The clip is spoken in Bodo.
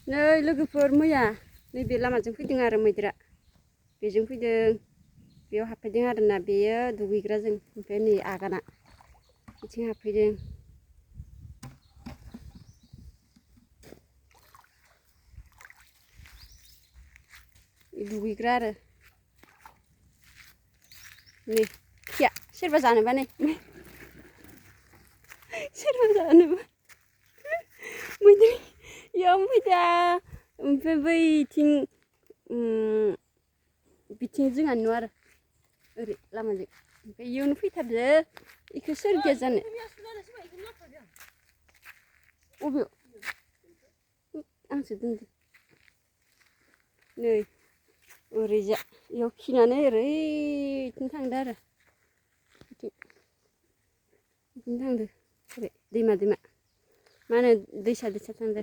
नै लोगोफोर मैया नैबे लामाजों फैदों आरो मैदेरा बेजों फैदों बेयाव हाबफैदों आरोना बेयो दुगैग्राजों ओमफ्राय नै आगाना बिथिं हाबफैदों दुगैग्रा आरो नै खिया सोरबा जानोबा नै सोरबा जानोबा मैदेर इयाव फैदा ओमफ्राय बैथिं बिथिं जोंहानि न' आरो ओरै लामाजों ओमफ्राय इयावनो फैथारदो इखौ सोर गिया जानो अबेयाव आंसो दोनदो नै ओरैजा इयाव खिनानै ओरैथिं थांदो आरो बिथिं थांदो ओरै दैमा मा होनो दैसा थांदो